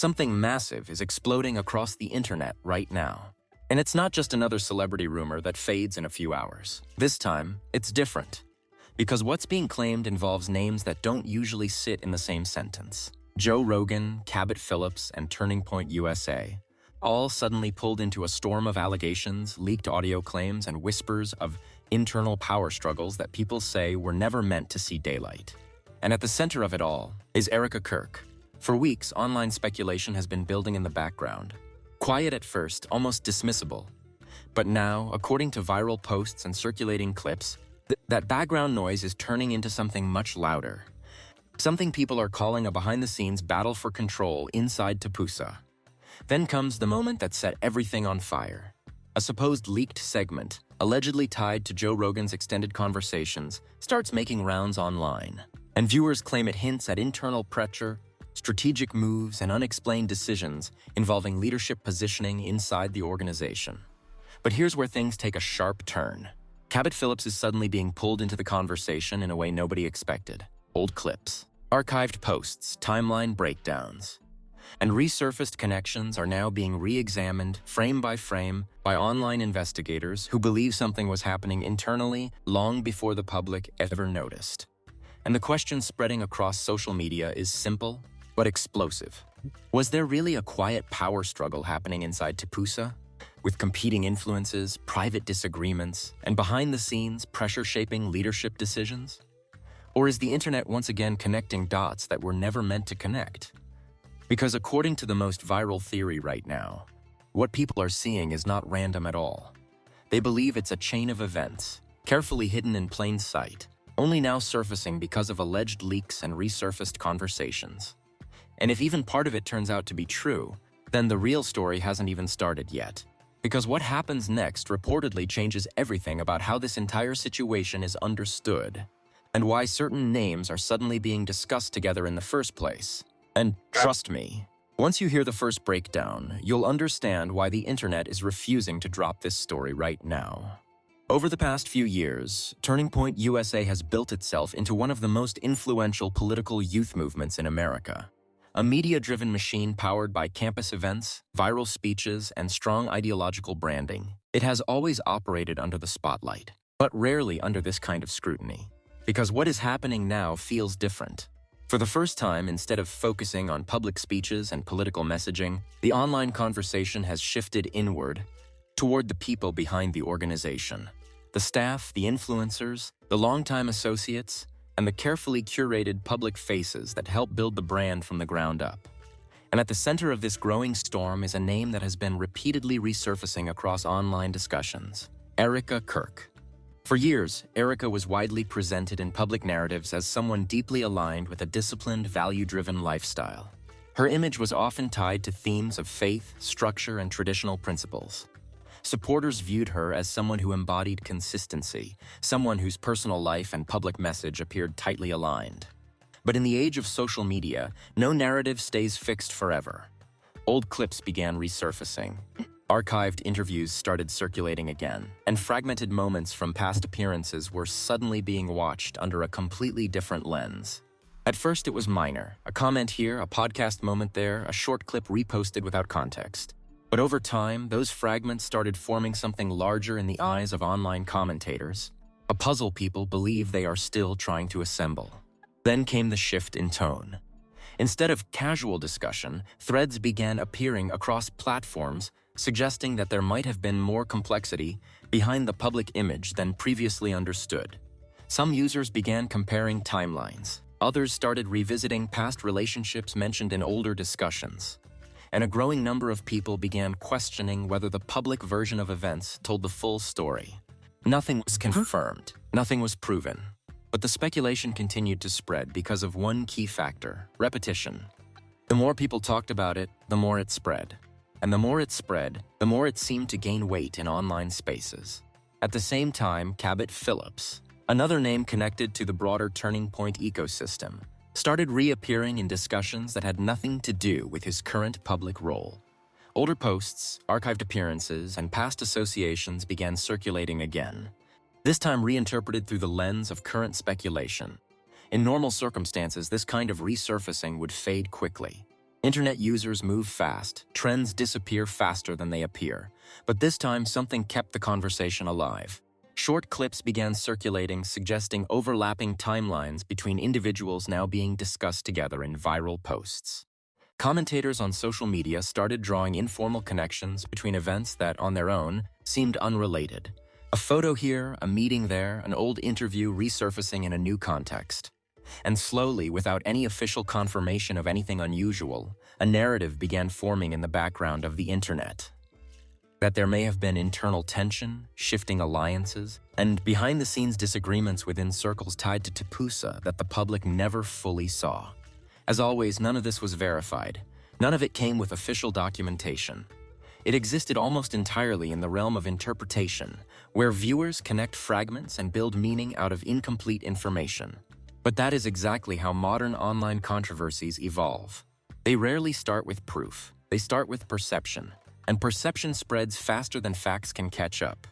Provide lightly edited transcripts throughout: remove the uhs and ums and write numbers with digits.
Something massive is exploding across the internet right now. And it's not just another celebrity rumor that fades in a few hours. This time, it's different. Because what's being claimed involves names that don't usually sit in the same sentence. Joe Rogan, Cabot Phillips, and Turning Point USA, all suddenly pulled into a storm of allegations, leaked audio claims, and whispers of internal power struggles that people say were never meant to see daylight. And at the center of it all is Erika. For weeks, online speculation has been building in the background. Quiet at first, almost dismissible. But now, according to viral posts and circulating clips, that background noise is turning into something much louder. Something people are calling a behind-the-scenes battle for control inside Tapusa. Then comes the moment that set everything on fire. A supposed leaked segment, allegedly tied to Joe Rogan's extended conversations, starts making rounds online. And viewers claim it hints at internal pressure, strategic moves, and unexplained decisions involving leadership positioning inside the organization. But here's where things take a sharp turn. Cabot Phillips is suddenly being pulled into the conversation in a way nobody expected. Old clips, archived posts, timeline breakdowns, and resurfaced connections are now being re-examined frame by frame by online investigators who believe something was happening internally long before the public ever noticed. And the question spreading across social media is simple but explosive. Was there really a quiet power struggle happening inside Tapusa? With competing influences, private disagreements, and behind-the-scenes pressure shaping leadership decisions? Or is the internet once again connecting dots that were never meant to connect? Because according to the most viral theory right now, what people are seeing is not random at all. They believe it's a chain of events, carefully hidden in plain sight, only now surfacing because of alleged leaks and resurfaced conversations. And if even part of it turns out to be true, then the real story hasn't even started yet. Because what happens next reportedly changes everything about how this entire situation is understood, and why certain names are suddenly being discussed together in the first place. And trust me, once you hear the first breakdown, you'll understand why the internet is refusing to drop this story right now. Over the past few years, Turning Point USA has built itself into one of the most influential political youth movements in America. A media-driven machine powered by campus events, viral speeches, and strong ideological branding. It has always operated under the spotlight, but rarely under this kind of scrutiny. Because what is happening now feels different. For the first time, instead of focusing on public speeches and political messaging, the online conversation has shifted inward toward the people behind the organization. The staff, the influencers, the longtime associates, and the carefully curated public faces that help build the brand from the ground up. And at the center of this growing storm is a name that has been repeatedly resurfacing across online discussions: Erika. For years, Erika was widely presented in public narratives as someone deeply aligned with a disciplined, value-driven lifestyle. Her image was often tied to themes of faith, structure, and traditional principles. Supporters viewed her as someone who embodied consistency, someone whose personal life and public message appeared tightly aligned. But in the age of social media, no narrative stays fixed forever. Old clips began resurfacing. Archived interviews started circulating again, and fragmented moments from past appearances were suddenly being watched under a completely different lens. At first it was minor, a comment here, a podcast moment there, a short clip reposted without context. But over time, those fragments started forming something larger in the eyes of online commentators, a puzzle people believe they are still trying to assemble. Then came the shift in tone. Instead of casual discussion, threads began appearing across platforms, suggesting that there might have been more complexity behind the public image than previously understood. Some users began comparing timelines. Others started revisiting past relationships mentioned in older discussions. And a growing number of people began questioning whether the public version of events told the full story. Nothing was confirmed, nothing was proven, but the speculation continued to spread because of one key factor: repetition. The more people talked about it, the more it spread. And the more it spread, the more it seemed to gain weight in online spaces. At the same time, Cabot Phillips, another name connected to the broader Turning Point ecosystem, started reappearing in discussions that had nothing to do with his current public role. Older posts, archived appearances, and past associations began circulating again, this time reinterpreted through the lens of current speculation. In normal circumstances, this kind of resurfacing would fade quickly. Internet users move fast, trends disappear faster than they appear, but this time something kept the conversation alive. Short clips began circulating, suggesting overlapping timelines between individuals now being discussed together in viral posts. Commentators on social media started drawing informal connections between events that, on their own, seemed unrelated. A photo here, a meeting there, an old interview resurfacing in a new context. And slowly, without any official confirmation of anything unusual, a narrative began forming in the background of the internet. That there may have been internal tension, shifting alliances, and behind-the-scenes disagreements within circles tied to Tapusa that the public never fully saw. As always, none of this was verified. None of it came with official documentation. It existed almost entirely in the realm of interpretation, where viewers connect fragments and build meaning out of incomplete information. But that is exactly how modern online controversies evolve. They rarely start with proof. They start with perception. And perception spreads faster than facts can catch up.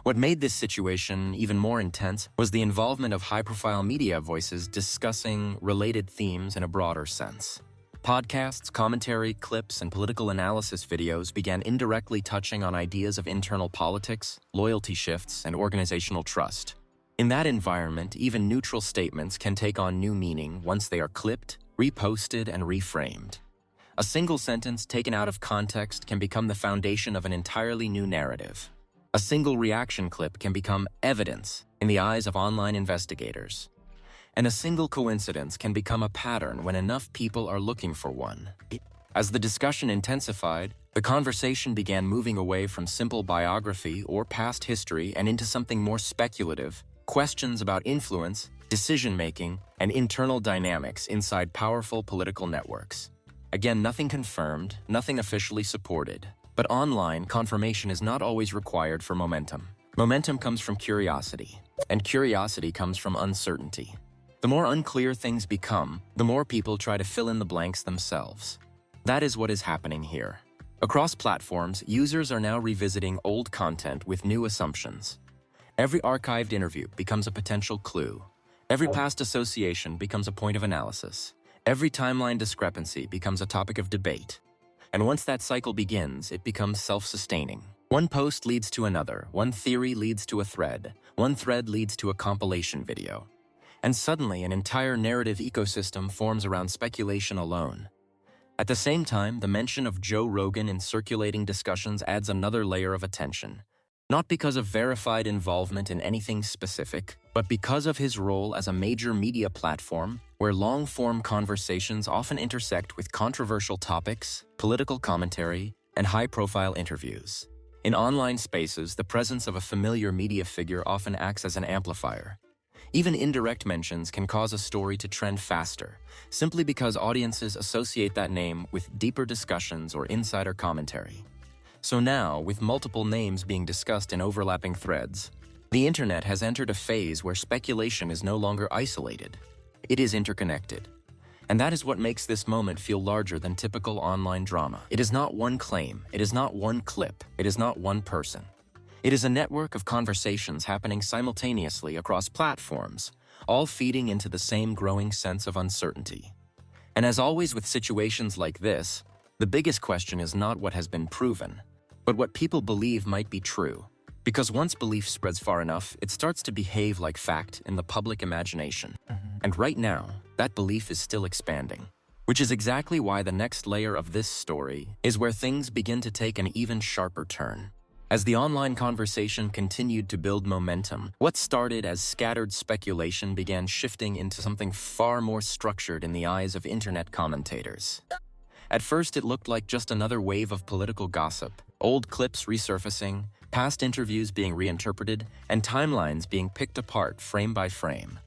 What made this situation even more intense was the involvement of high-profile media voices discussing related themes in a broader sense. Podcasts, commentary, clips, and political analysis videos began indirectly touching on ideas of internal politics, loyalty shifts, and organizational trust. In that environment, even neutral statements can take on new meaning once they are clipped, reposted, and reframed. A single sentence taken out of context can become the foundation of an entirely new narrative. A single reaction clip can become evidence in the eyes of online investigators. And a single coincidence can become a pattern when enough people are looking for one. As the discussion intensified, the conversation began moving away from simple biography or past history and into something more speculative, questions about influence, decision-making, and internal dynamics inside powerful political networks. Again, nothing confirmed, nothing officially supported. But online, confirmation is not always required for momentum. Momentum comes from curiosity, and curiosity comes from uncertainty. The more unclear things become, the more people try to fill in the blanks themselves. That is what is happening here. Across platforms, users are now revisiting old content with new assumptions. Every archived interview becomes a potential clue. Every past association becomes a point of analysis. Every timeline discrepancy becomes a topic of debate. And once that cycle begins, it becomes self-sustaining. One post leads to another, one theory leads to a thread, one thread leads to a compilation video. And suddenly, an entire narrative ecosystem forms around speculation alone. At the same time, the mention of Joe Rogan in circulating discussions adds another layer of attention. Not because of verified involvement in anything specific, but because of his role as a major media platform where long-form conversations often intersect with controversial topics, political commentary, and high-profile interviews. In online spaces, the presence of a familiar media figure often acts as an amplifier. Even indirect mentions can cause a story to trend faster, simply because audiences associate that name with deeper discussions or insider commentary. So now, with multiple names being discussed in overlapping threads, the internet has entered a phase where speculation is no longer isolated. It is interconnected. And that is what makes this moment feel larger than typical online drama. It is not one claim, it is not one clip, it is not one person. It is a network of conversations happening simultaneously across platforms, all feeding into the same growing sense of uncertainty. And as always with situations like this, the biggest question is not what has been proven, but what people believe might be true. Because once belief spreads far enough, it starts to behave like fact in the public imagination. And right now, that belief is still expanding. Which is exactly why the next layer of this story is where things begin to take an even sharper turn. As the online conversation continued to build momentum, what started as scattered speculation began shifting into something far more structured in the eyes of internet commentators. At first, it looked like just another wave of political gossip, old clips resurfacing, past interviews being reinterpreted, and timelines being picked apart frame by frame.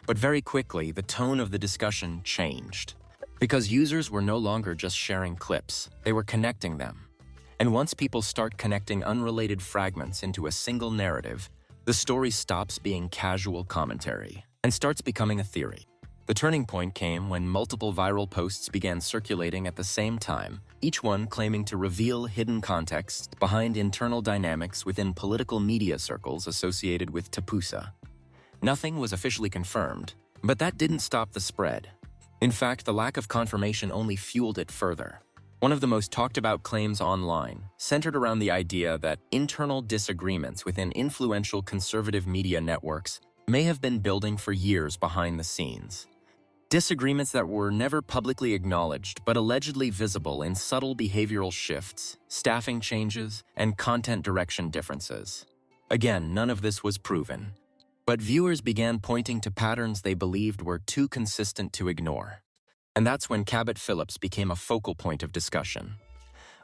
But very quickly, the tone of the discussion changed. Because users were no longer just sharing clips, they were connecting them. And once people start connecting unrelated fragments into a single narrative, the story stops being casual commentary and starts becoming a theory. The turning point came when multiple viral posts began circulating at the same time, each one claiming to reveal hidden context behind internal dynamics within political media circles associated with Tapusa. Nothing was officially confirmed, but that didn't stop the spread. In fact, the lack of confirmation only fueled it further. One of the most talked about claims online centered around the idea that internal disagreements within influential conservative media networks may have been building for years behind the scenes. Disagreements that were never publicly acknowledged but allegedly visible in subtle behavioral shifts, staffing changes, and content direction differences. Again, none of this was proven, but viewers began pointing to patterns they believed were too consistent to ignore. And that's when Cabot Phillips became a focal point of discussion.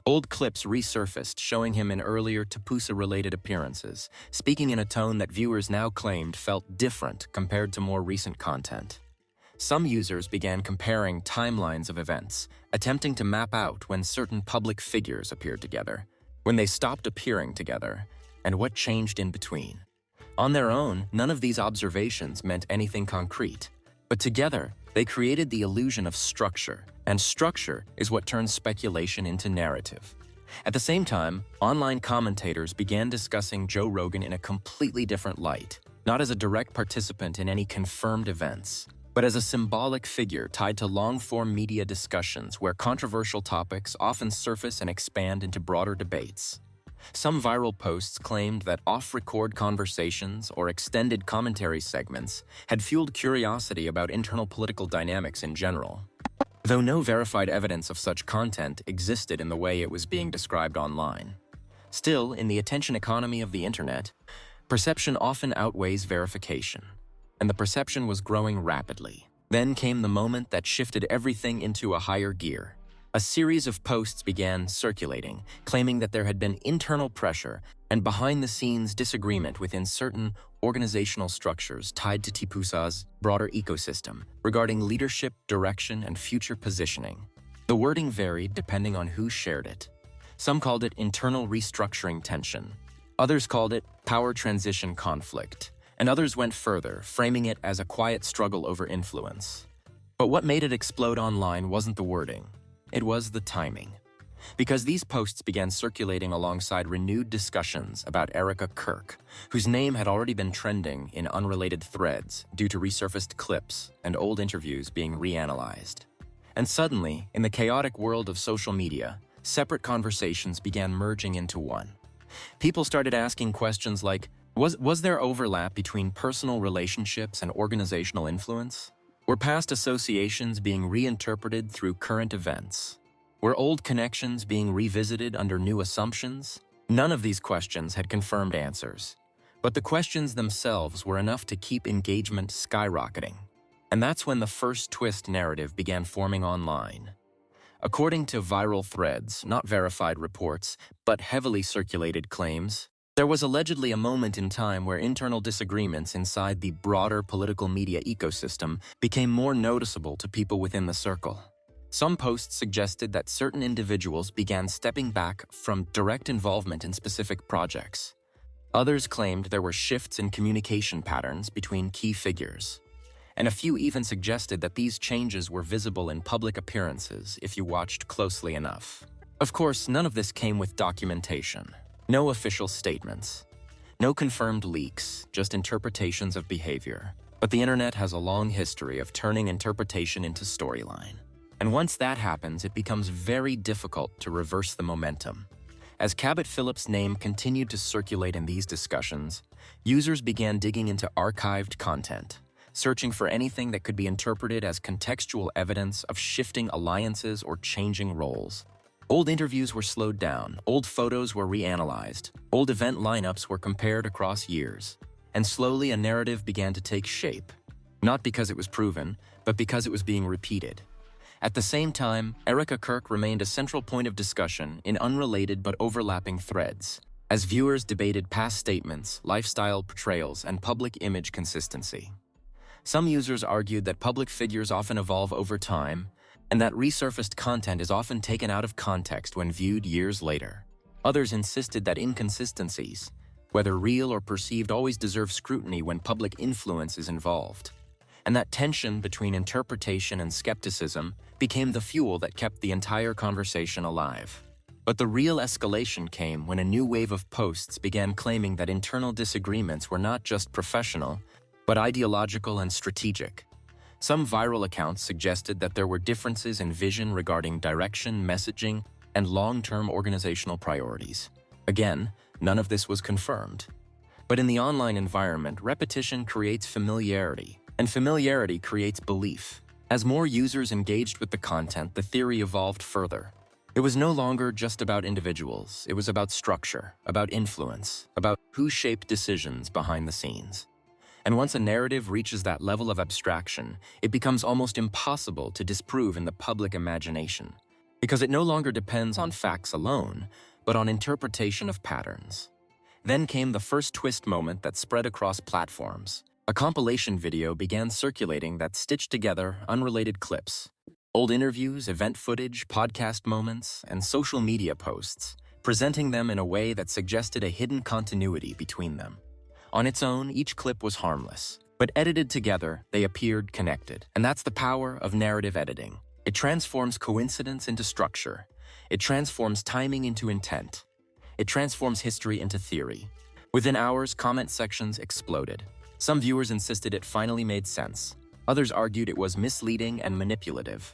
Old clips resurfaced showing him in earlier Tapusa-related appearances, speaking in a tone that viewers now claimed felt different compared to more recent content. Some users began comparing timelines of events, attempting to map out when certain public figures appeared together, when they stopped appearing together, and what changed in between. On their own, none of these observations meant anything concrete, but together, they created the illusion of structure, and structure is what turns speculation into narrative. At the same time, online commentators began discussing Joe Rogan in a completely different light, not as a direct participant in any confirmed events, but as a symbolic figure tied to long-form media discussions where controversial topics often surface and expand into broader debates. Some viral posts claimed that off-record conversations or extended commentary segments had fueled curiosity about internal political dynamics in general. Though no verified evidence of such content existed in the way it was being described online. Still, in the attention economy of the internet, perception often outweighs verification, and the perception was growing rapidly. Then came the moment that shifted everything into a higher gear. A series of posts began circulating, claiming that there had been internal pressure and behind-the-scenes disagreement within certain organizational structures tied to Tapusa's broader ecosystem regarding leadership, direction, and future positioning. The wording varied depending on who shared it. Some called it internal restructuring tension. Others called it power transition conflict. And others went further, framing it as a quiet struggle over influence. But what made it explode online wasn't the wording. It was the timing. Because these posts began circulating alongside renewed discussions about Erika, whose name had already been trending in unrelated threads due to resurfaced clips and old interviews being reanalyzed. And suddenly, in the chaotic world of social media, separate conversations began merging into one. People started asking questions like, Was there overlap between personal relationships and organizational influence? Were past associations being reinterpreted through current events? Were old connections being revisited under new assumptions? None of these questions had confirmed answers, but the questions themselves were enough to keep engagement skyrocketing. And that's when the first twist narrative began forming online. According to viral threads, not verified reports, but heavily circulated claims, there was allegedly a moment in time where internal disagreements inside the broader political media ecosystem became more noticeable to people within the circle. Some posts suggested that certain individuals began stepping back from direct involvement in specific projects. Others claimed there were shifts in communication patterns between key figures. And a few even suggested that these changes were visible in public appearances if you watched closely enough. Of course, none of this came with documentation. No official statements. No confirmed leaks, just interpretations of behavior. But the internet has a long history of turning interpretation into storyline. And once that happens, it becomes very difficult to reverse the momentum. As Cabot Phillips' name continued to circulate in these discussions, users began digging into archived content, searching for anything that could be interpreted as contextual evidence of shifting alliances or changing roles. Old interviews were slowed down, old photos were reanalyzed, old event lineups were compared across years, and slowly a narrative began to take shape, not because it was proven, but because it was being repeated. At the same time, Erika remained a central point of discussion in unrelated but overlapping threads, as viewers debated past statements, lifestyle portrayals, and public image consistency. Some users argued that public figures often evolve over time, and that resurfaced content is often taken out of context when viewed years later. Others insisted that inconsistencies, whether real or perceived, always deserve scrutiny when public influence is involved. And that tension between interpretation and skepticism became the fuel that kept the entire conversation alive. But the real escalation came when a new wave of posts began claiming that internal disagreements were not just professional, but ideological and strategic. Some viral accounts suggested that there were differences in vision regarding direction, messaging, and long-term organizational priorities. Again, none of this was confirmed. But in the online environment, repetition creates familiarity, and familiarity creates belief. As more users engaged with the content, the theory evolved further. It was no longer just about individuals. It was about structure, about influence, about who shaped decisions behind the scenes. And once a narrative reaches that level of abstraction, it becomes almost impossible to disprove in the public imagination, because it no longer depends on facts alone, but on interpretation of patterns. Then came the first twist moment that spread across platforms. A compilation video began circulating that stitched together unrelated clips, old interviews, event footage, podcast moments, and social media posts, presenting them in a way that suggested a hidden continuity between them. On its own, each clip was harmless, but edited together, they appeared connected. And that's the power of narrative editing. It transforms coincidence into structure. It transforms timing into intent. It transforms history into theory. Within hours, comment sections exploded. Some viewers insisted it finally made sense. Others argued it was misleading and manipulative.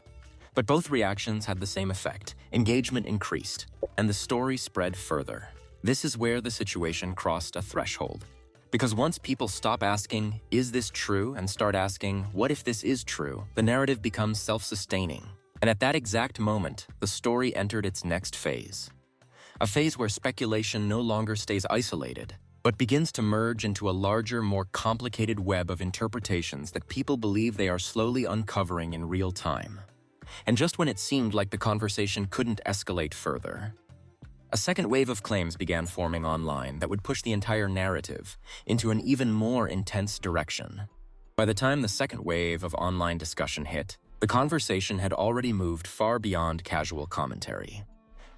But both reactions had the same effect. Engagement increased, and the story spread further. This is where the situation crossed a threshold. Because once people stop asking, "Is this true?" and start asking, "What if this is true?" the narrative becomes self-sustaining. And at that exact moment, the story entered its next phase. A phase where speculation no longer stays isolated, but begins to merge into a larger, more complicated web of interpretations that people believe they are slowly uncovering in real time. And just when it seemed like the conversation couldn't escalate further, a second wave of claims began forming online that would push the entire narrative into an even more intense direction. By the time the second wave of online discussion hit, the conversation had already moved far beyond casual commentary.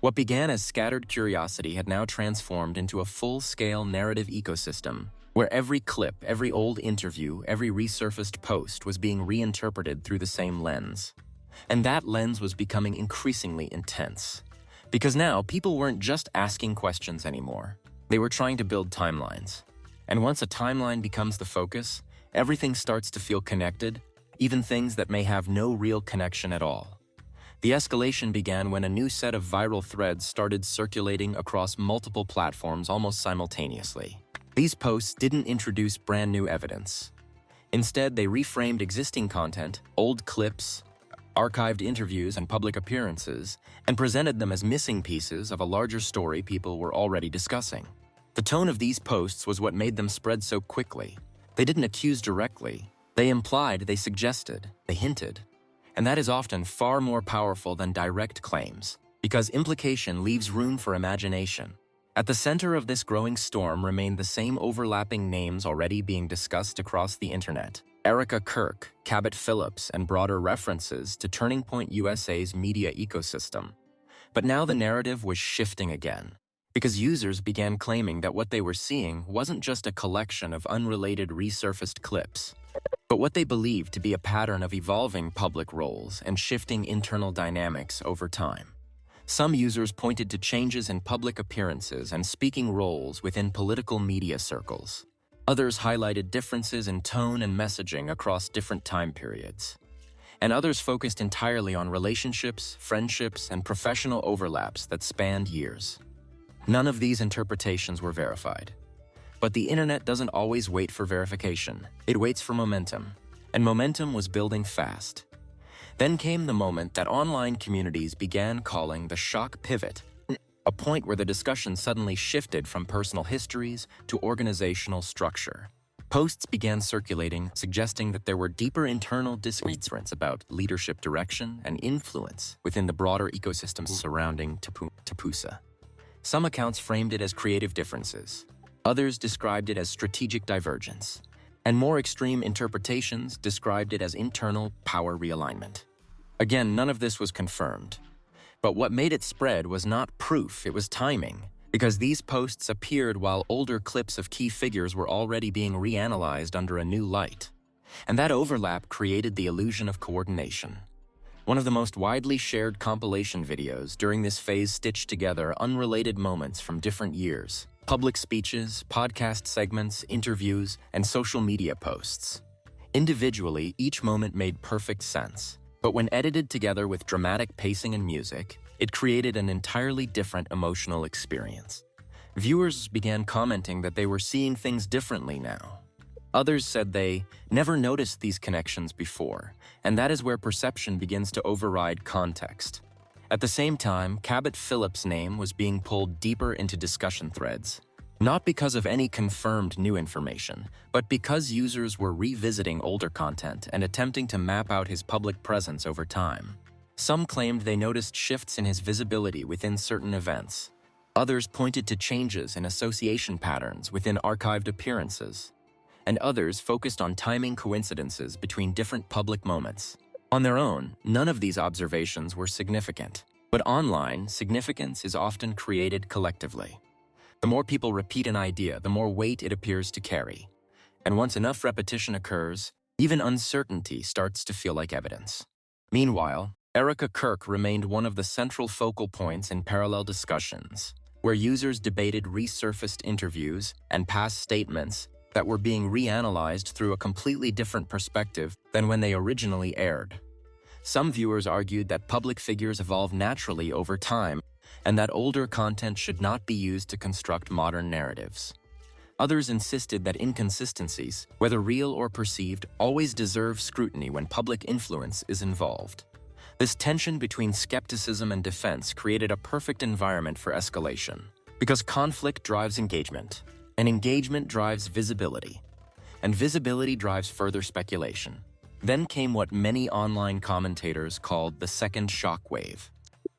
What began as scattered curiosity had now transformed into a full-scale narrative ecosystem, where every clip, every old interview, every resurfaced post was being reinterpreted through the same lens. And that lens was becoming increasingly intense. Because now, people weren't just asking questions anymore. They were trying to build timelines. And once a timeline becomes the focus, everything starts to feel connected, even things that may have no real connection at all. The escalation began when a new set of viral threads started circulating across multiple platforms almost simultaneously. These posts didn't introduce brand new evidence. Instead, they reframed existing content, old clips, archived interviews, and public appearances, and presented them as missing pieces of a larger story people were already discussing. The tone of these posts was what made them spread so quickly. They didn't accuse directly. They implied, they suggested, they hinted. And that is often far more powerful than direct claims, because implication leaves room for imagination. At the center of this growing storm remained the same overlapping names already being discussed across the internet: Erika, Cabot Phillips, and broader references to Turning Point USA's media ecosystem. But now the narrative was shifting again, because users began claiming that what they were seeing wasn't just a collection of unrelated resurfaced clips, but what they believed to be a pattern of evolving public roles and shifting internal dynamics over time. Some users pointed to changes in public appearances and speaking roles within political media circles. Others highlighted differences in tone and messaging across different time periods. And others focused entirely on relationships, friendships, and professional overlaps that spanned years. None of these interpretations were verified. But the internet doesn't always wait for verification. It waits for momentum. And momentum was building fast. Then came the moment that online communities began calling the shock pivot, a point where the discussion suddenly shifted from personal histories to organizational structure. Posts began circulating, suggesting that there were deeper internal disagreements about leadership direction and influence within the broader ecosystem surrounding Tapusa. Some accounts framed it as creative differences. Others described it as strategic divergence, and more extreme interpretations described it as internal power realignment. Again, none of this was confirmed. But what made it spread was not proof, it was timing, because these posts appeared while older clips of key figures were already being reanalyzed under a new light. And that overlap created the illusion of coordination. One of the most widely shared compilation videos during this phase stitched together unrelated moments from different years: public speeches, podcast segments, interviews, and social media posts. Individually, each moment made perfect sense, but when edited together with dramatic pacing and music, it created an entirely different emotional experience. Viewers began commenting that they were seeing things differently now. Others said they never noticed these connections before, and that is where perception begins to override context. At the same time, Cabot Phillips' name was being pulled deeper into discussion threads, not because of any confirmed new information, but because users were revisiting older content and attempting to map out his public presence over time. Some claimed they noticed shifts in his visibility within certain events. Others pointed to changes in association patterns within archived appearances, and others focused on timing coincidences between different public moments. On their own, none of these observations were significant, but online, significance is often created collectively. The more people repeat an idea, the more weight it appears to carry. And once enough repetition occurs, even uncertainty starts to feel like evidence. Meanwhile, Erika remained one of the central focal points in parallel discussions, where users debated resurfaced interviews and past statements that were being reanalyzed through a completely different perspective than when they originally aired. Some viewers argued that public figures evolve naturally over time, and that older content should not be used to construct modern narratives. Others insisted that inconsistencies, whether real or perceived, always deserve scrutiny when public influence is involved. This tension between skepticism and defense created a perfect environment for escalation, because conflict drives engagement, and engagement drives visibility, and visibility drives further speculation. Then came what many online commentators called the second shockwave.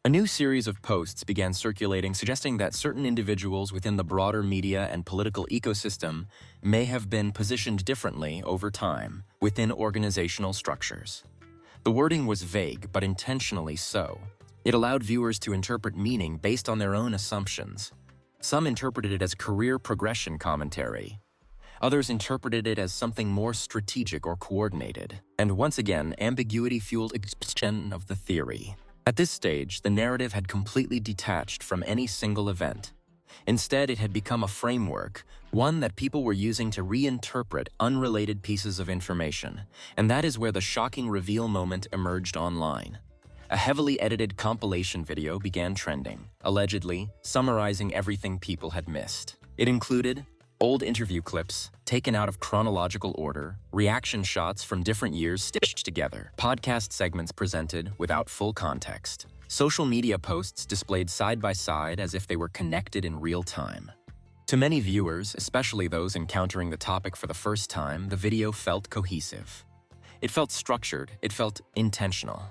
A new series of posts began circulating suggesting that certain individuals within the broader media and political ecosystem may have been positioned differently over time within organizational structures. The wording was vague, but intentionally so. It allowed viewers to interpret meaning based on their own assumptions. Some interpreted it as career progression commentary. Others interpreted it as something more strategic or coordinated. And once again, ambiguity fueled expansion of the theory. At this stage, the narrative had completely detached from any single event. Instead, it had become a framework, one that people were using to reinterpret unrelated pieces of information. And that is where the shocking reveal moment emerged online. A heavily edited compilation video began trending, allegedly summarizing everything people had missed. It included old interview clips taken out of chronological order, reaction shots from different years stitched together, podcast segments presented without full context, social media posts displayed side by side as if they were connected in real time. To many viewers, especially those encountering the topic for the first time, the video felt cohesive. It felt structured, it felt intentional.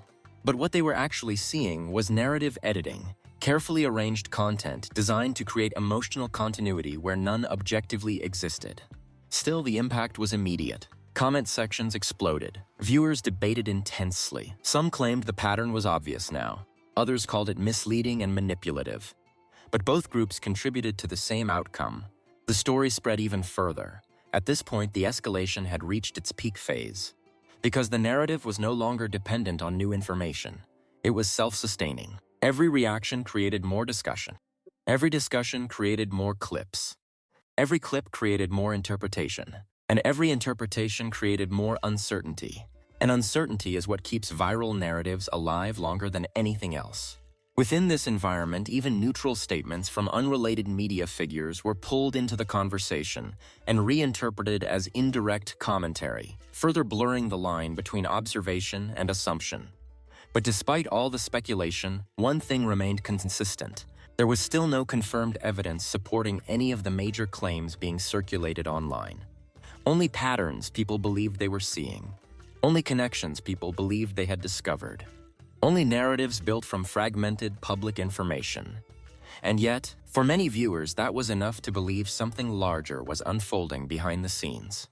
But what they were actually seeing was narrative editing, carefully arranged content designed to create emotional continuity where none objectively existed. Still, the impact was immediate. Comment sections exploded. Viewers debated intensely. Some claimed the pattern was obvious now. Others called it misleading and manipulative. But both groups contributed to the same outcome. The story spread even further. At this point, the escalation had reached its peak phase. Because the narrative was no longer dependent on new information. It was self-sustaining. Every reaction created more discussion. Every discussion created more clips. Every clip created more interpretation. And every interpretation created more uncertainty. And uncertainty is what keeps viral narratives alive longer than anything else. Within this environment, even neutral statements from unrelated media figures were pulled into the conversation and reinterpreted as indirect commentary, further blurring the line between observation and assumption. But despite all the speculation, one thing remained consistent. There was still no confirmed evidence supporting any of the major claims being circulated online. Only patterns people believed they were seeing. Only connections people believed they had discovered. Only narratives built from fragmented public information. And yet, for many viewers, that was enough to believe something larger was unfolding behind the scenes.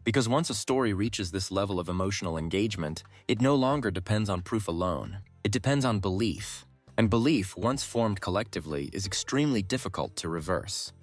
Because once a story reaches this level of emotional engagement, it no longer depends on proof alone. It depends on belief. And belief, once formed collectively, is extremely difficult to reverse.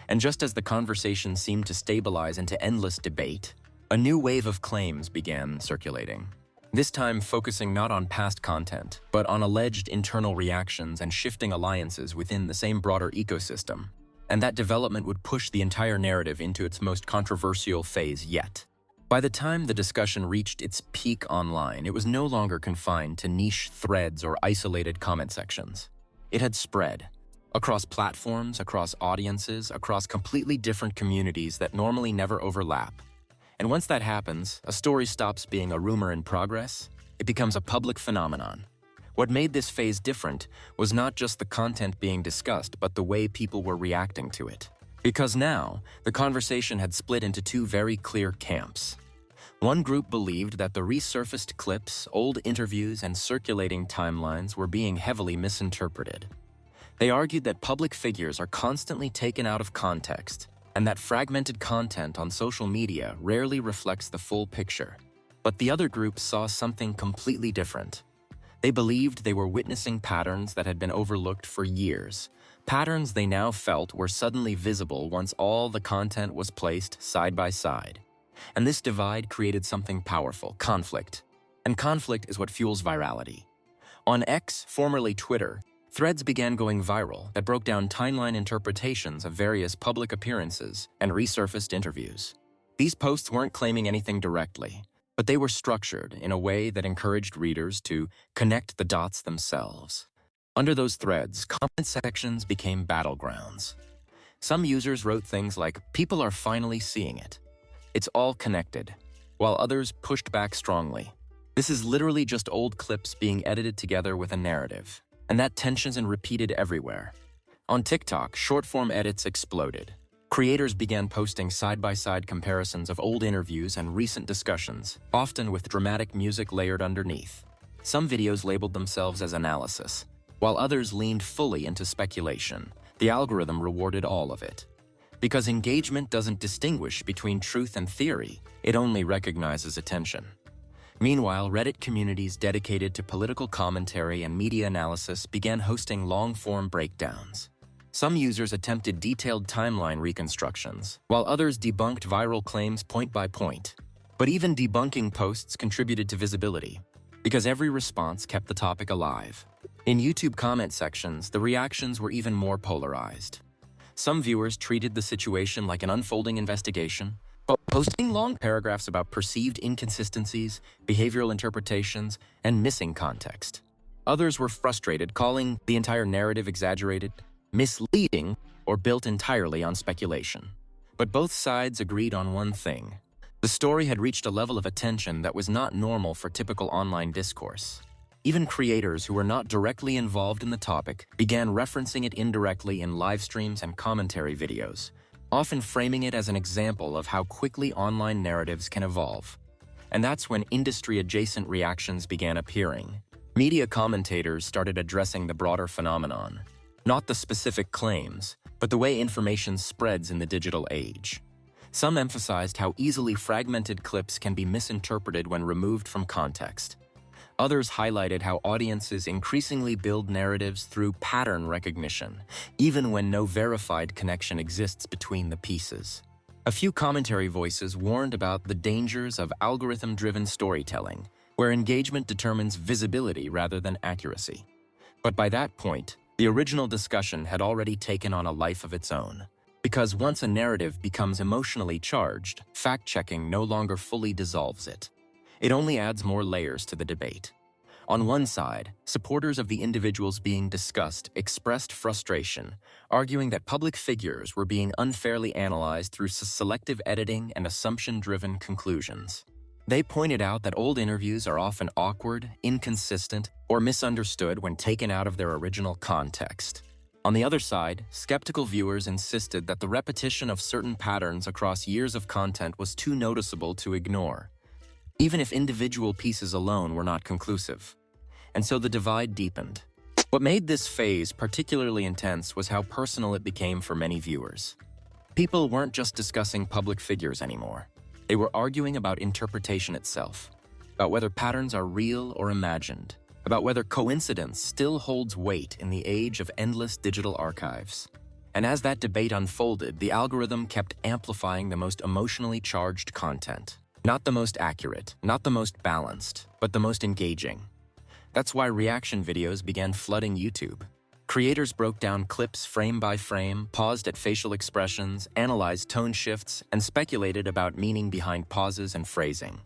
And just as the conversation seemed to stabilize into endless debate, a new wave of claims began circulating. This time focusing not on past content, but on alleged internal reactions and shifting alliances within the same broader ecosystem. And that development would push the entire narrative into its most controversial phase yet. By the time the discussion reached its peak online, it was no longer confined to niche threads or isolated comment sections. It had spread across platforms, across audiences, across completely different communities that normally never overlap. And once that happens, a story stops being a rumor in progress. It becomes a public phenomenon. What made this phase different was not just the content being discussed, but the way people were reacting to it. Because now, the conversation had split into two very clear camps. One group believed that the resurfaced clips, old interviews, and circulating timelines were being heavily misinterpreted. They argued that public figures are constantly taken out of context, and that fragmented content on social media rarely reflects the full picture. But the other group saw something completely different. They believed they were witnessing patterns that had been overlooked for years, patterns they now felt were suddenly visible once all the content was placed side by side. And this divide created something powerful: conflict. And conflict is what fuels virality. On X, formerly Twitter, threads began going viral that broke down timeline interpretations of various public appearances and resurfaced interviews. These posts weren't claiming anything directly, but they were structured in a way that encouraged readers to connect the dots themselves. Under those threads, comment sections became battlegrounds. Some users wrote things like, "People are finally seeing it. It's all connected," while others pushed back strongly. This is literally just old clips being edited together with a narrative, and that tensions and repeated everywhere. On TikTok, short-form edits exploded. Creators began posting side-by-side comparisons of old interviews and recent discussions, often with dramatic music layered underneath. Some videos labeled themselves as analysis, while others leaned fully into speculation. The algorithm rewarded all of it. Because engagement doesn't distinguish between truth and theory, it only recognizes attention. Meanwhile, Reddit communities dedicated to political commentary and media analysis began hosting long-form breakdowns. Some users attempted detailed timeline reconstructions, while others debunked viral claims point by point. But even debunking posts contributed to visibility, because every response kept the topic alive. In YouTube comment sections, the reactions were even more polarized. Some viewers treated the situation like an unfolding investigation, posting long paragraphs about perceived inconsistencies, behavioral interpretations, and missing context. Others were frustrated, calling the entire narrative exaggerated, misleading, or built entirely on speculation. But both sides agreed on one thing: the story had reached a level of attention that was not normal for typical online discourse. Even creators who were not directly involved in the topic began referencing it indirectly in live streams and commentary videos, often framing it as an example of how quickly online narratives can evolve. And that's when industry-adjacent reactions began appearing. Media commentators started addressing the broader phenomenon, not the specific claims, but the way information spreads in the digital age. Some emphasized how easily fragmented clips can be misinterpreted when removed from context. Others highlighted how audiences increasingly build narratives through pattern recognition, even when no verified connection exists between the pieces. A few commentary voices warned about the dangers of algorithm-driven storytelling, where engagement determines visibility rather than accuracy. But by that point, the original discussion had already taken on a life of its own. Because once a narrative becomes emotionally charged, fact-checking no longer fully dissolves it. It only adds more layers to the debate. On one side, supporters of the individuals being discussed expressed frustration, arguing that public figures were being unfairly analyzed through selective editing and assumption-driven conclusions. They pointed out that old interviews are often awkward, inconsistent, or misunderstood when taken out of their original context. On the other side, skeptical viewers insisted that the repetition of certain patterns across years of content was too noticeable to ignore, even if individual pieces alone were not conclusive. And so the divide deepened. What made this phase particularly intense was how personal it became for many viewers. People weren't just discussing public figures anymore. They were arguing about interpretation itself, about whether patterns are real or imagined, about whether coincidence still holds weight in the age of endless digital archives. And as that debate unfolded, the algorithm kept amplifying the most emotionally charged content. Not the most accurate, not the most balanced, but the most engaging. That's why reaction videos began flooding YouTube. Creators broke down clips frame by frame, paused at facial expressions, analyzed tone shifts, and speculated about meaning behind pauses and phrasing.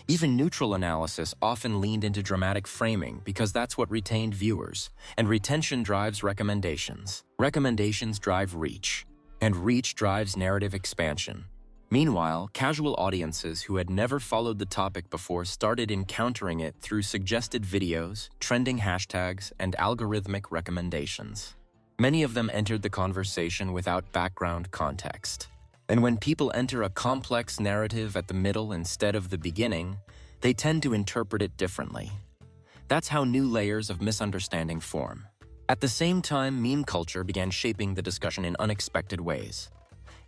Even neutral analysis often leaned into dramatic framing because that's what retained viewers, and retention drives recommendations. Recommendations drive reach, and reach drives narrative expansion. Meanwhile, casual audiences who had never followed the topic before started encountering it through suggested videos, trending hashtags, and algorithmic recommendations. Many of them entered the conversation without background context. And when people enter a complex narrative at the middle instead of the beginning, they tend to interpret it differently. That's how new layers of misunderstanding form. At the same time, meme culture began shaping the discussion in unexpected ways.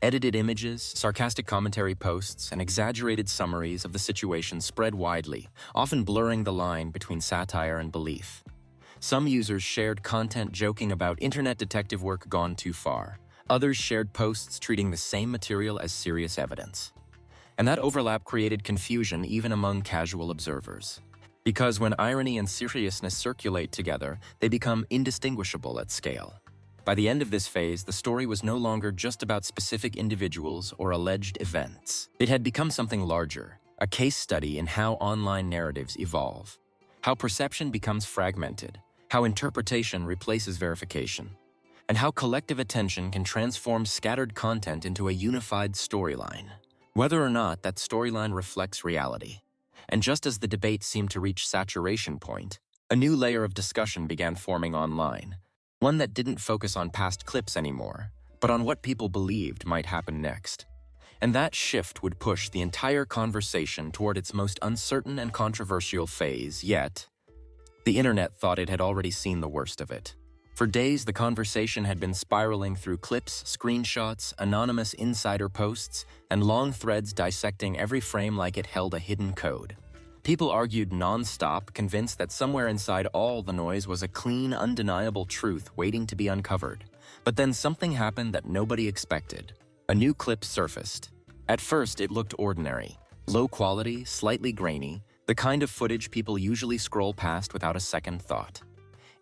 Edited images, sarcastic commentary posts, and exaggerated summaries of the situation spread widely, often blurring the line between satire and belief. Some users shared content joking about internet detective work gone too far. Others shared posts treating the same material as serious evidence. And that overlap created confusion even among casual observers. Because when irony and seriousness circulate together, they become indistinguishable at scale. By the end of this phase, the story was no longer just about specific individuals or alleged events. It had become something larger, a case study in how online narratives evolve, how perception becomes fragmented, how interpretation replaces verification, and how collective attention can transform scattered content into a unified storyline, whether or not that storyline reflects reality. And just as the debate seemed to reach saturation point, a new layer of discussion began forming online, one that didn't focus on past clips anymore, but on what people believed might happen next. And that shift would push the entire conversation toward its most uncertain and controversial phase yet. The internet thought it had already seen the worst of it. For days, the conversation had been spiraling through clips, screenshots, anonymous insider posts, and long threads dissecting every frame like it held a hidden code. People argued non-stop, convinced that somewhere inside all the noise was a clean, undeniable truth waiting to be uncovered. But then something happened that nobody expected. A new clip surfaced. At first, it looked ordinary. Low quality, slightly grainy, the kind of footage people usually scroll past without a second thought.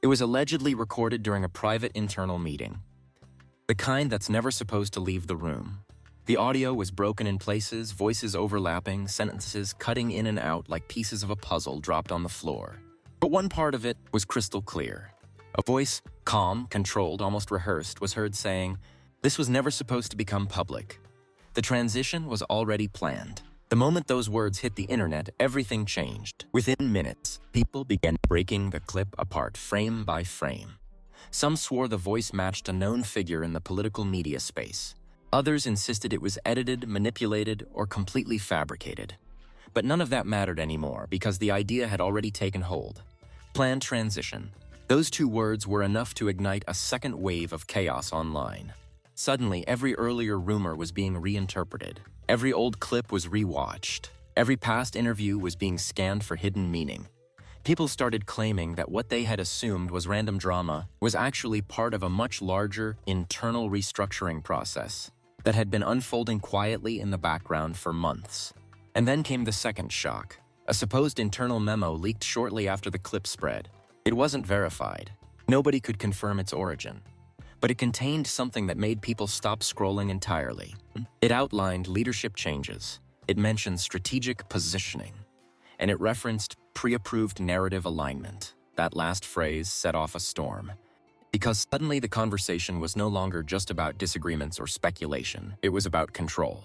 It was allegedly recorded during a private internal meeting. The kind that's never supposed to leave the room. The audio was broken in places, voices overlapping, sentences cutting in and out like pieces of a puzzle dropped on the floor. But one part of it was crystal clear. A voice, calm, controlled, almost rehearsed, was heard saying, "This was never supposed to become public." The transition was already planned. The moment those words hit the internet, everything changed. Within minutes, people began breaking the clip apart frame by frame. Some swore the voice matched a known figure in the political media space. Others insisted it was edited, manipulated, or completely fabricated. But none of that mattered anymore because the idea had already taken hold. Planned transition. Those two words were enough to ignite a second wave of chaos online. Suddenly, every earlier rumor was being reinterpreted. Every old clip was rewatched. Every past interview was being scanned for hidden meaning. People started claiming that what they had assumed was random drama was actually part of a much larger internal restructuring process that had been unfolding quietly in the background for months. And then came the second shock. A supposed internal memo leaked shortly after the clip spread. It wasn't verified. Nobody could confirm its origin. But it contained something that made people stop scrolling entirely. It outlined leadership changes. It mentioned strategic positioning. And it referenced pre-approved narrative alignment. That last phrase set off a storm. Because suddenly the conversation was no longer just about disagreements or speculation. It was about control.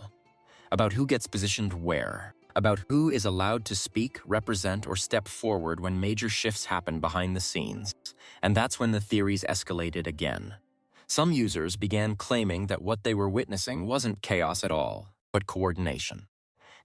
About who gets positioned where. About who is allowed to speak, represent, or step forward when major shifts happen behind the scenes. And that's when the theories escalated again. Some users began claiming that what they were witnessing wasn't chaos at all, but coordination.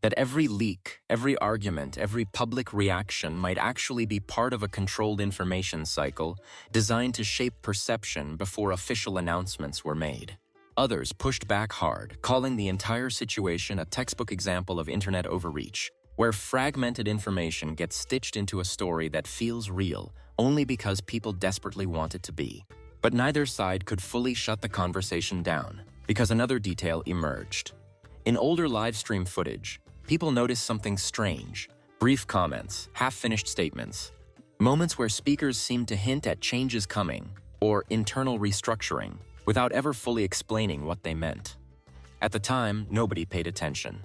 That every leak, every argument, every public reaction might actually be part of a controlled information cycle designed to shape perception before official announcements were made. Others pushed back hard, calling the entire situation a textbook example of internet overreach, where fragmented information gets stitched into a story that feels real only because people desperately want it to be. But neither side could fully shut the conversation down, because another detail emerged. In older live stream footage, people noticed something strange: brief comments, half-finished statements, moments where speakers seemed to hint at changes coming, or internal restructuring, without ever fully explaining what they meant. At the time, nobody paid attention.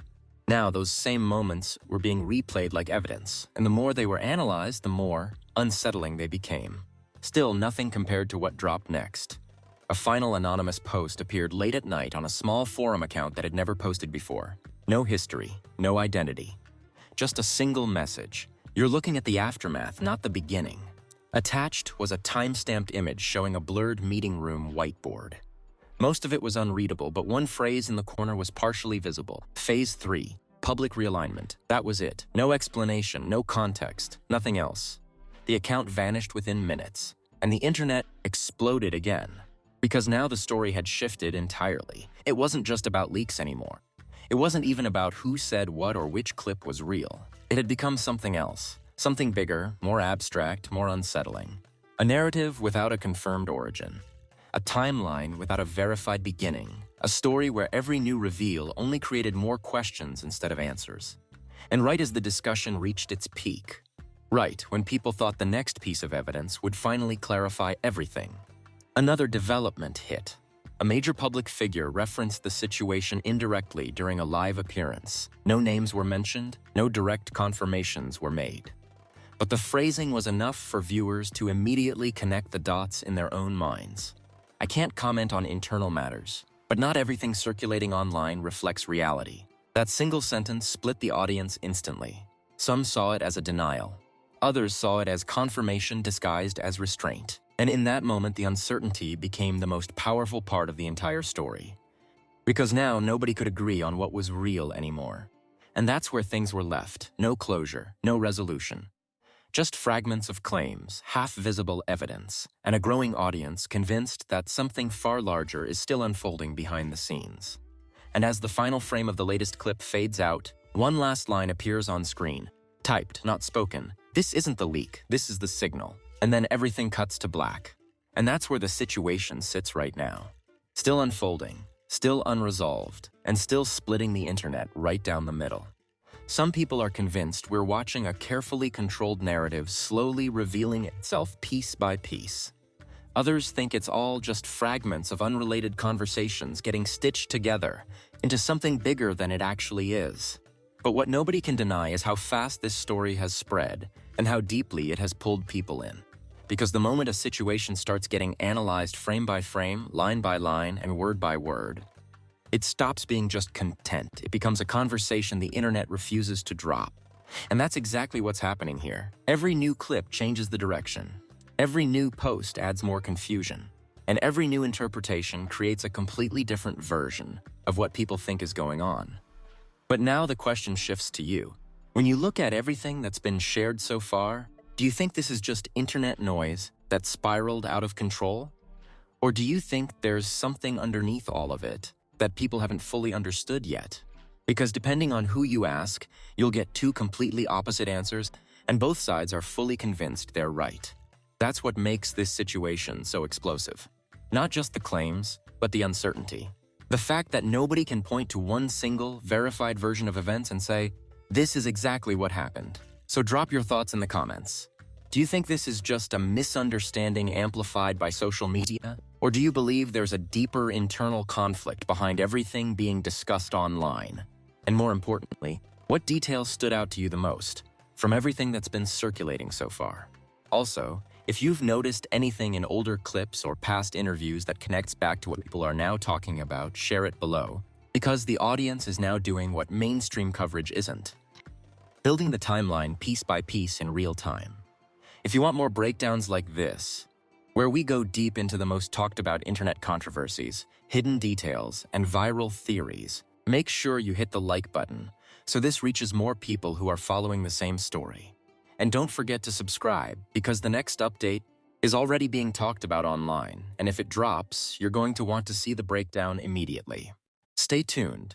Now, those same moments were being replayed like evidence, and the more they were analyzed, the more unsettling they became. Still, nothing compared to what dropped next. A final anonymous post appeared late at night on a small forum account that had never posted before. No history, no identity. Just a single message. You're looking at the aftermath, not the beginning. Attached was a time-stamped image showing a blurred meeting room whiteboard. Most of it was unreadable, but one phrase in the corner was partially visible. Phase 3, public realignment. That was it. No explanation, no context, nothing else. The account vanished within minutes, and the internet exploded again. Because now the story had shifted entirely. It wasn't just about leaks anymore. It wasn't even about who said what or which clip was real. It had become something else. Something bigger, more abstract, more unsettling. A narrative without a confirmed origin. A timeline without a verified beginning. A story where every new reveal only created more questions instead of answers. And right as the discussion reached its peak, right when people thought the next piece of evidence would finally clarify everything, another development hit. A major public figure referenced the situation indirectly during a live appearance. No names were mentioned, no direct confirmations were made. But the phrasing was enough for viewers to immediately connect the dots in their own minds. I can't comment on internal matters, but not everything circulating online reflects reality. That single sentence split the audience instantly. Some saw it as a denial. Others saw it as confirmation disguised as restraint. And in that moment, the uncertainty became the most powerful part of the entire story. Because now nobody could agree on what was real anymore. And that's where things were left. No closure, no resolution. Just fragments of claims, half-visible evidence, and a growing audience convinced that something far larger is still unfolding behind the scenes. And as the final frame of the latest clip fades out, one last line appears on screen. Typed, not spoken. This isn't the leak, this is the signal. And then everything cuts to black. And that's where the situation sits right now. Still unfolding, still unresolved, and still splitting the internet right down the middle. Some people are convinced we're watching a carefully controlled narrative slowly revealing itself piece by piece. Others think it's all just fragments of unrelated conversations getting stitched together into something bigger than it actually is. But what nobody can deny is how fast this story has spread and how deeply it has pulled people in. Because the moment a situation starts getting analyzed frame by frame, line by line, and word by word, it stops being just content. It becomes a conversation the internet refuses to drop. And that's exactly what's happening here. Every new clip changes the direction. Every new post adds more confusion. And every new interpretation creates a completely different version of what people think is going on. But now the question shifts to you. When you look at everything that's been shared so far, do you think this is just internet noise that spiraled out of control? Or do you think there's something underneath all of it that people haven't fully understood yet? Because depending on who you ask, you'll get two completely opposite answers, and both sides are fully convinced they're right. That's what makes this situation so explosive. Not just the claims, but the uncertainty. The fact that nobody can point to one single, verified version of events and say, this is exactly what happened. So drop your thoughts in the comments. Do you think this is just a misunderstanding amplified by social media? Or do you believe there's a deeper internal conflict behind everything being discussed online? And more importantly, what details stood out to you the most from everything that's been circulating so far? Also, if you've noticed anything in older clips or past interviews that connects back to what people are now talking about, share it below, because the audience is now doing what mainstream coverage isn't. Building the timeline piece by piece in real time. If you want more breakdowns like this, where we go deep into the most talked about internet controversies, hidden details, and viral theories, make sure you hit the like button so this reaches more people who are following the same story. And don't forget to subscribe, because the next update is already being talked about online, and if it drops, you're going to want to see the breakdown immediately. Stay tuned.